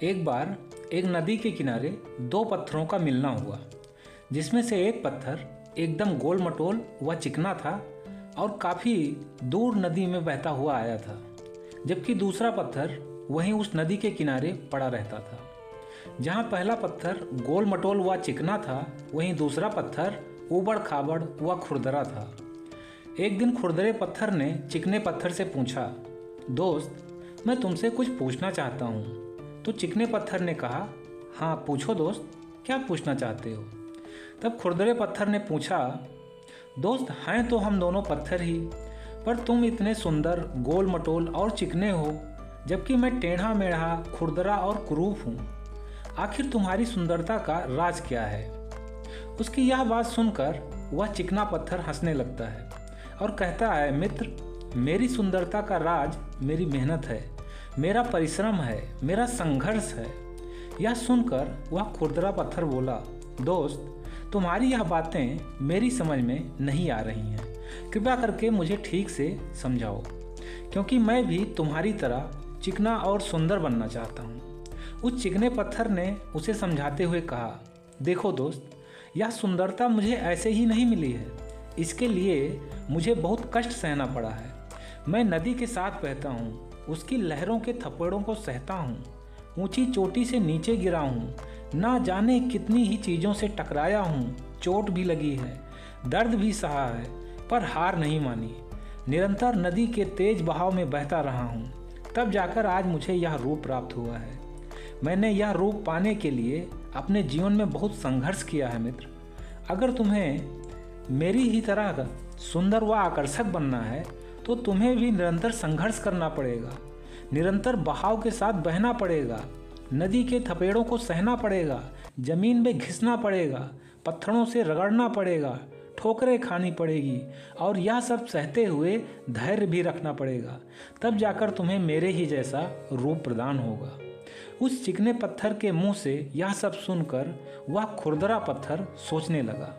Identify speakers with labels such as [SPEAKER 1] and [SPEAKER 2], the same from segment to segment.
[SPEAKER 1] एक बार एक नदी के किनारे दो पत्थरों का मिलना हुआ, जिसमें से एक पत्थर एकदम गोल मटोल व चिकना था और काफ़ी दूर नदी में बहता हुआ आया था, जबकि दूसरा पत्थर वहीं उस नदी के किनारे पड़ा रहता था। जहाँ पहला पत्थर गोल मटोल व चिकना था, वहीं दूसरा पत्थर ऊबड़ खाबड़ व खुरदरा था। एक दिन खुरदरे पत्थर ने चिकने पत्थर से पूछा, दोस्त, मैं तुमसे कुछ पूछना चाहता हूँ। तो चिकने पत्थर ने कहा, हाँ पूछो दोस्त, क्या पूछना चाहते हो। तब खुरदरे पत्थर ने पूछा, दोस्त, हैं तो हम दोनों पत्थर ही, पर तुम इतने सुंदर, गोल मटोल और चिकने हो, जबकि मैं टेढ़ा मेढ़ा, खुरदरा और कुरूप हूँ। आखिर तुम्हारी सुंदरता का राज क्या है। उसकी यह बात सुनकर वह चिकना पत्थर हंसने लगता है और कहता है, मित्र, मेरी सुंदरता का राज मेरी मेहनत है, मेरा परिश्रम है, मेरा संघर्ष है। यह सुनकर वह खुरदरा पत्थर बोला, दोस्त, तुम्हारी यह बातें मेरी समझ में नहीं आ रही हैं। कृपया करके मुझे ठीक से समझाओ, क्योंकि मैं भी तुम्हारी तरह चिकना और सुंदर बनना चाहता हूँ। उस चिकने पत्थर ने उसे समझाते हुए कहा, देखो दोस्त, यह सुंदरता मुझे ऐसे ही नहीं मिली है। इसके लिए मुझे बहुत कष्ट सहना पड़ा है। मैं नदी के साथ बहता हूँ, उसकी लहरों के थप्पड़ों को सहता हूँ, ऊंची चोटी से नीचे गिरा हूँ, ना जाने कितनी ही चीज़ों से टकराया हूँ, चोट भी लगी है, दर्द भी सहा है, पर हार नहीं मानी। निरंतर नदी के तेज बहाव में बहता रहा हूँ, तब जाकर आज मुझे यह रूप प्राप्त हुआ है। मैंने यह रूप पाने के लिए अपने जीवन में बहुत संघर्ष किया है मित्र। अगर तुम्हें मेरी ही तरह सुंदर व आकर्षक बनना है तो तुम्हें भी निरंतर संघर्ष करना पड़ेगा, निरंतर बहाव के साथ बहना पड़ेगा, नदी के थपेड़ों को सहना पड़ेगा, जमीन में घिसना पड़ेगा, पत्थरों से रगड़ना पड़ेगा, ठोकरें खानी पड़ेगी और यह सब सहते हुए धैर्य भी रखना पड़ेगा। तब जाकर तुम्हें मेरे ही जैसा रूप प्रदान होगा। उस चिकने पत्थर के मुंह से यह सब सुनकर वह खुरदरा पत्थर सोचने लगा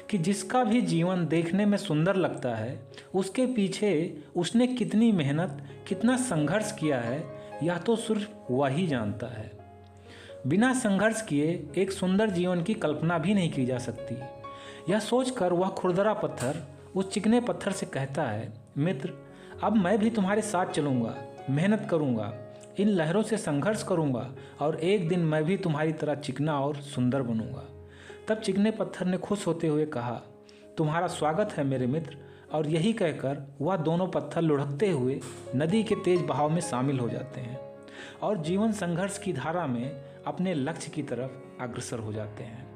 [SPEAKER 1] कि जिसका भी जीवन देखने में सुंदर लगता है, उसके पीछे उसने कितनी मेहनत, कितना संघर्ष किया है, यह तो सिर्फ वही जानता है। बिना संघर्ष किए एक सुंदर जीवन की कल्पना भी नहीं की जा सकती। यह सोचकर वह खुरदरा पत्थर उस चिकने पत्थर से कहता है, मित्र, अब मैं भी तुम्हारे साथ चलूँगा, मेहनत करूँगा, इन लहरों से संघर्ष करूँगा और एक दिन मैं भी तुम्हारी तरह चिकना और सुंदर बनूँगा। तब चिकने पत्थर ने खुश होते हुए कहा, तुम्हारा स्वागत है मेरे मित्र। और यही कहकर वह दोनों पत्थर लुढ़कते हुए नदी के तेज बहाव में शामिल हो जाते हैं और जीवन संघर्ष की धारा में अपने लक्ष्य की तरफ अग्रसर हो जाते हैं।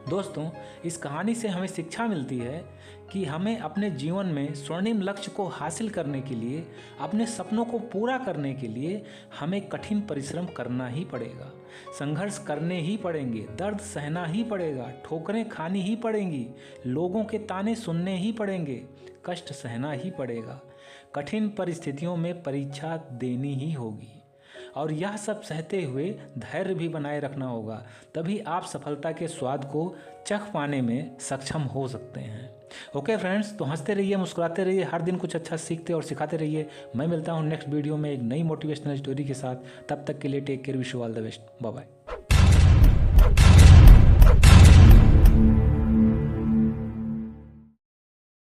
[SPEAKER 1] दोस्तों, इस कहानी से हमें शिक्षा मिलती है कि हमें अपने जीवन में स्वर्णिम लक्ष्य को हासिल करने के लिए, अपने सपनों को पूरा करने के लिए हमें कठिन परिश्रम करना ही पड़ेगा, संघर्ष करने ही पड़ेंगे, दर्द सहना ही पड़ेगा, ठोकरें खानी ही पड़ेंगी, लोगों के ताने सुनने ही पड़ेंगे, कष्ट सहना ही पड़ेगा, कठिन परिस्थितियों में परीक्षा देनी ही होगी और यह सब सहते हुए धैर्य भी बनाए रखना होगा। तभी आप सफलता के स्वाद को चख पाने में सक्षम हो सकते हैं। ओके फ्रेंड्स, तो हंसते रहिए, मुस्कुराते रहिए, हर दिन कुछ अच्छा सीखते और सिखाते रहिए। मैं मिलता हूँ नेक्स्ट वीडियो में एक नई मोटिवेशनल स्टोरी के साथ। तब तक के लिए take care, wish you all the best, bye bye.